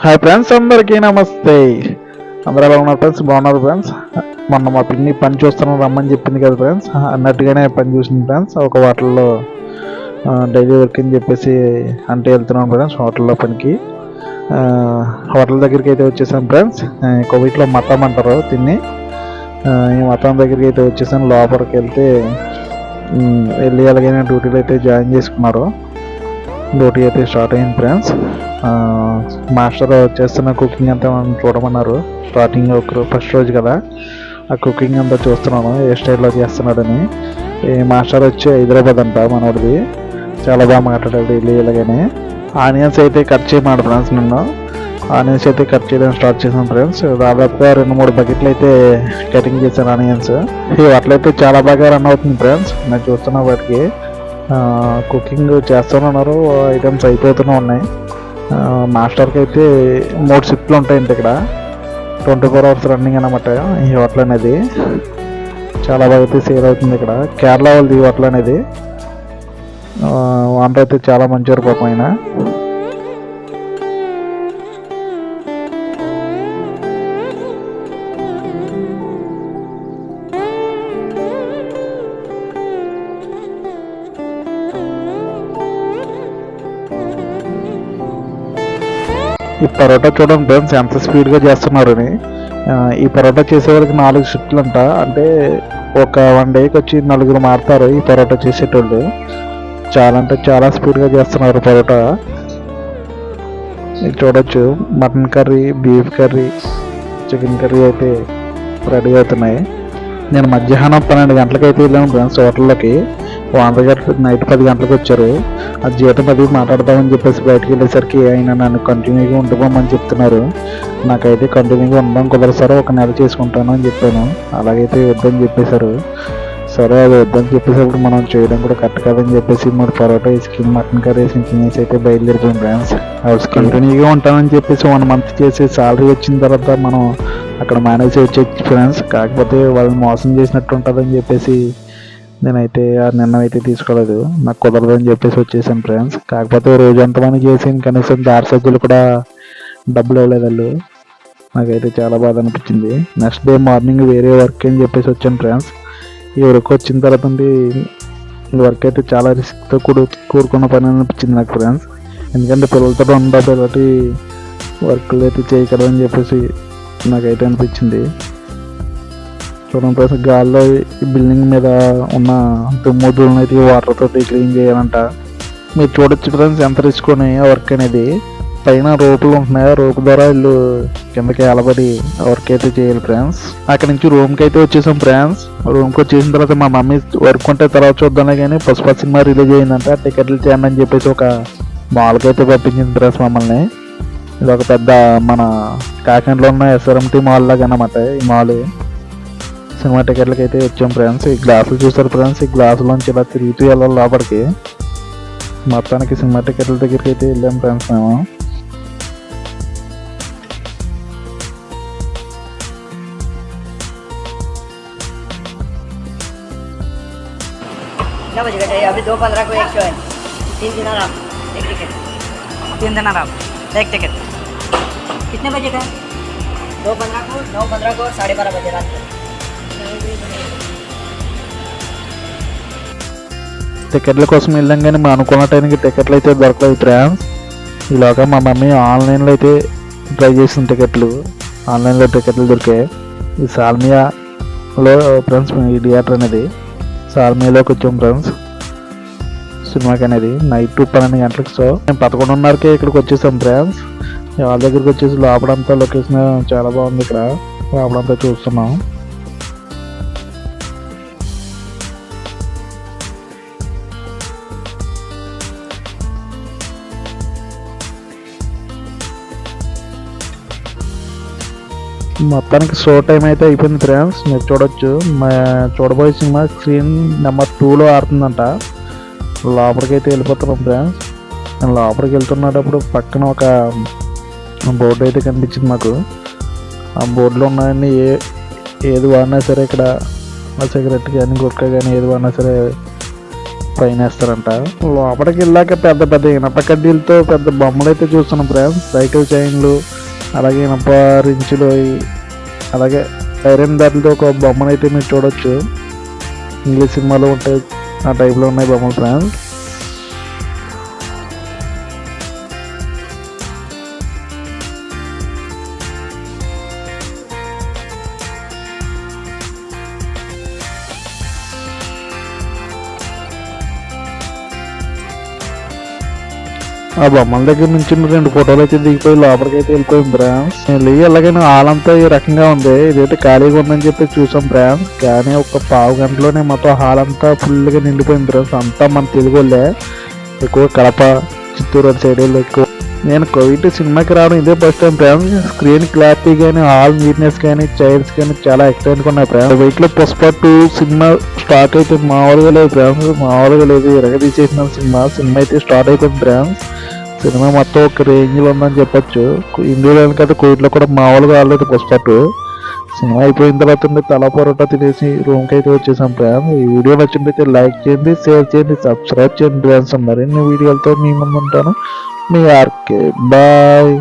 Hi friends, అందరికీ నమస్తే. అందరూ ఎలా ఉన్నారు ఫ్రెండ్స్? బాగున్నారు ఫ్రెండ్స్? మొన్న మా పిన్ని పని చూస్తున్నాను రమ్మని చెప్పింది కదా ఫ్రెండ్స్, అన్నట్టుగానే పని చూసింది ఫ్రెండ్స్. ఒక హోటల్లో డైలీ వర్క్ అని చెప్పేసి అంటే వెళ్తున్నాను ఫ్రెండ్స్ హోటల్లో పనికి. ఆ, హోటల్ దగ్గరికి అయితే వచ్చేసాను ఫ్రెండ్స్. కోవిడ్లో మతం అంటారు తిని. ఈ మతం దగ్గరికి అయితే వచ్చేసాను. లోపలికి వెళ్తే వెళ్ళి ఎలాగైనా డ్యూటీలో అయితే జాయిన్ చేసుకున్నారు. డ్యూటీ అయితే స్టార్ట్ అయింది ఫ్రెండ్స్. మాస్టర్ చేస్తున్న కుకింగ్ అంతా మనం చూడమన్నారు. స్టార్టింగ్ ఫస్ట్ రోజు కదా, ఆ కుకింగ్ అంతా చూస్తున్నాను ఏ స్టైల్లో చేస్తున్నాడని. ఈ మాస్టర్ వచ్చి హైదరాబాద్ అంట మనోడిది. చాలా బాగా మాట్లాడాడు వెళ్ళి ఇలాగని. ఆనియన్స్ అయితే కట్ చేయమన్నాడు ఫ్రెండ్స్. నిన్ను ఆనియన్స్ అయితే కట్ చేయడం స్టార్ట్ చేశాను ఫ్రెండ్స్. దాదాపుగా 2-3 బకెట్లు అయితే కటింగ్ చేశాను ఆనియన్స్. ఈ అట్లయితే చాలా బాగా రన్ అవుతుంది ఫ్రెండ్స్. నేను చూస్తున్నా వాటికి కుకింగ్ చేస్తున్నారు. ఐటమ్స్ అయిపోతూనే ఉన్నాయి. మాస్టర్కి అయితే 3 షిఫ్ట్లు ఉంటాయండి ఇక్కడ. 24 hours రన్నింగ్ అనమాట ఈ హోటల్ అనేది. చాలా బాగా అయితే సేల్ అవుతుంది ఇక్కడ. కేరళ వాళ్ళది ఈ హోటల్ అనేది. ఓనర్ అయితే చాలా మంచివారు పాపం ఆయన. ఈ పరోటా చూడండి ఫ్రెండ్స్ ఎంత స్పీడ్గా చేస్తున్నారని. ఈ పరోటా చేసేవాళ్ళకి 4 షిఫ్ట్లు అంట. అంటే ఒక 1 డేకి వచ్చి 4 మారుతారు ఈ పరోటా చేసేటోళ్ళు. చాలా అంటే చాలా స్పీడ్గా చేస్తున్నారు పరోటా. ఇది చూడొచ్చు, mutton curry, beef curry, chicken curry అయితే రెడీ అవుతున్నాయి. నేను మధ్యాహ్నం 12 గంటలకు అయితే వెళ్ళాను ఫ్రెండ్స్ హోటల్లోకి. ఓనర్ గారు నైట్ 10 గంటలకు వచ్చారు. అది జీతం అది మాట్లాడదామని చెప్పేసి బయటకు వెళ్ళేసరికి ఆయన నన్ను కంటిన్యూగా ఉండిపోమని చెప్తున్నారు. నాకైతే కంటిన్యూగా ఉండడం కుదరదు సార్, 1 నెల చేసుకుంటాను అని చెప్పాను. అలాగైతే వద్దని చెప్పేశారు. సరే అది వద్దని చెప్పేసప్పుడు మనం చేయడం కూడా కరెక్ట్ కాదని చెప్పేసి 3 పరోటా వేసి మటన్ కర్రీ వేసి తినేసి అయితే బయలుదేరిపోయాం ఫ్రెండ్స్. హౌస్ కంటిన్యూగా ఉంటానని చెప్పేసి 1 month చేసి సాలరీ వచ్చిన తర్వాత మనం అక్కడ మేనేజ్ వచ్చేది ఫ్రెండ్స్. కాకపోతే వాళ్ళని మోసం చేసినట్టు ఉంటుందని చెప్పేసి నేనైతే ఆ నిర్ణయం అయితే తీసుకోలేదు. నాకు కుదరదు అని చెప్పేసి వచ్చేసాను ఫ్రెండ్స్. కాకపోతే రోజు ఎంతమంది చేసి కనీసం దారి సజ్జలు కూడా డబ్బులు ఇవ్వలేదు వాళ్ళు. నాకైతే చాలా బాధ అనిపించింది. నెక్స్ట్ డే మార్నింగ్ వేరే వర్క్ అని చెప్పేసి వచ్చాను ఫ్రెండ్స్. ఈ వర్క్ వచ్చిన తర్వాత ఈ వర్క్ అయితే చాలా రిస్క్తో కూడుకున్న పని అనిపించింది నాకు ఫ్రెండ్స్. ఎందుకంటే పిల్లలతో ఉండదు కాబట్టి వర్క్లు అయితే చేయగలదని చెప్పేసి నాకైతే అనిపించింది. చూడండి ఫ్రెండ్స్, గాల్లో ఈ బిల్డింగ్ మీద ఉన్న దుమ్ములను అయితే వాటర్ తోటి క్లీన్ చేయాలంట. మీరు చూడొచ్చు ఫ్రెండ్స్ ఎంత రిస్క్ ఉన్నాయి ఆ వర్క్ అనేది. పైన రోపులు ఉంటున్నాయి, రోపు ద్వారా వీళ్ళు కిందకి ఎలబడి వర్క్ అయితే చేయాలి ఫ్రెండ్స్. అక్కడ నుంచి రూమ్కి అయితే వచ్చేసాం ఫ్రెండ్స్. రూమ్కి వచ్చేసిన తర్వాత మా మమ్మీ వర్క్ ఉంటే తర్వాత చూద్దానే కానీ పుష్ప సినిమా రిలీజ్ అయ్యిందంట, టికెట్లు చేయండి అని చెప్పేసి ఒక మాల్కి అయితే పంపించింది ఫ్రెండ్స్ మమ్మల్ని. ఇది ఒక పెద్ద మన కాకినాడలో ఉన్న SRMT మాల్ లాగా అన్నమాట ఈ మాల్. సినిమా టికెట్లకి అయితే వచ్చాం ఫ్రెండ్స్. ఈ గ్లాసులు చూసారు ఫ్రెండ్స్, ఈ గ్లాసులోంచి ఇలా తిరుగుతూ వెళ్ళాలి లోపలికి. మొత్తానికి సినిమా టికెట్ల దగ్గరికి అయితే వెళ్ళాం ఫ్రెండ్స్ మేము. कितना बजेगा चाहिए? अभी 2:15 को एक शो है. 3 दिन आराम, 1 टिकट. 3 दिन आराम, 1 टिकट. कितने बजे का है? 2:15 को, 9:15 को, 12:30 बजे रात को. టికెట్ల కోసం వెళ్ళాం కానీ మా అనుకున్న టైంకి టికెట్లు అయితే దొరకలేదు ఫ్రెండ్స్. ఈలోగా మా మమ్మీ ఆన్లైన్లో అయితే ట్రై చేసిన టికెట్లు, ఆన్లైన్లో టికెట్లు దొరికాయి. ఈ సాల్మియాలో ఫ్రెండ్స్ ఈ థియేటర్ అనేది సాల్మియాలోకి వచ్చాం ఫ్రెండ్స్ సినిమాకి అనేది. నైట్ 12 గంటలకు షో. మేము 11:30కే ఇక్కడికి వచ్చేసాం ఫ్రెండ్స్. వాళ్ళ దగ్గరికి వచ్చేసి లోపలంతా లొకేషన్ చాలా బాగుంది. ఇక్కడ లోపలంతా చూస్తున్నాం. మొత్తానికి షో టైం అయితే అయిపోయింది ఫ్రెండ్స్. మీరు చూడొచ్చు, చూడబోయే సినిమా స్క్రీన్ నెంబర్ 2లో ఆడుతుందంట. లోపలికి అయితే వెళ్ళిపోతున్నాం ఫ్రెండ్స్. నేను లోపలికి వెళ్తున్నప్పుడు పక్కన ఒక బోర్డు అయితే కనిపించింది మాకు. ఆ బోర్డులో ఉన్నాయని ఏది వాడినా సరే ఇక్కడ సిగరెట్ కానీ గుట్కా కానీ ఏది వాడినా సరే పైన వేస్తారంట. లోపలికి వెళ్ళాక పెద్ద పెద్ద ఇనప కడ్డీలతో పెద్ద బొమ్మలు అయితే చూస్తున్నాం ఫ్రెండ్స్. సైకిల్ చైన్లు, అలాగే ఇనప రించులు, అలాగే ఐరన్ బ్యాట్లతో ఒక బొమ్మను అయితే మీరు చూడొచ్చు. ఇంగ్లీష్ సినిమాలో ఉంటాయి ఆ టైప్లో ఉన్నాయి బొమ్మలు ఫ్రెండ్స్. ఆ బొమ్మల దగ్గర నుంచి 2 ఫోటోలు అయితే దిగిపోయి లోపలికి అయితే వెళ్ళిపోయింది ఫ్రెండ్స్. ఎలాగైనా హాల్ అంతా ఈ రకంగా ఉంది. ఇదైతే ఖాళీగా ఉందని చెప్పి చూసాం ఫ్రెండ్స్. కానీ ఒక పావు గంటలోనే మొత్తం హాల్ అంతా ఫుల్గా నిండిపోయింది ఫ్రెండ్స్. అంతా మన తెలుగు వాళ్ళే, ఎక్కువ కడప, చిత్తూరు సైడ్ వాళ్ళు ఎక్కువ. నేను కోవిడ్ సినిమాకి రావడం ఇదే first time friends. Screen clarity కానీ, హాల్ నీట్నెస్ కానీ, చైర్స్ కానీ చాలా ఎక్సలెంట్గా ఉన్నాయి ఫ్రెండ్స్. వెయిట్లో పుష్ప 2 సినిమా స్టార్ట్ అయితే మామూలుగా లేదు ఫ్రెండ్స్, మామూలుగా లేదు. ఎరగదీసేసిన సినిమా అయితే స్టార్ట్ అయిపోయింది ఫ్రెండ్స్. సినిమా మొత్తం ఒక రేంజ్లో ఉందని చెప్పొచ్చు. ఇండియాలో అయితే కోవిడ్లో కూడా మామూలుగా ఆడలేదు పుష్ప 2. సినిమా అయిపోయిన తర్వాత తల పొరట తినేసి రూమ్కి అయితే వచ్చేసాం ఫ్రెండ్స్. ఈ వీడియో నచ్చినట్లయితే లైక్ చేయండి, షేర్ చేయండి, సబ్స్క్రైబ్ చేయండి ఫ్రెండ్స్. మరిన్ని వీడియోలతో మీ ముందు ఉంటాను. మీ ఆర్కే బాయ్.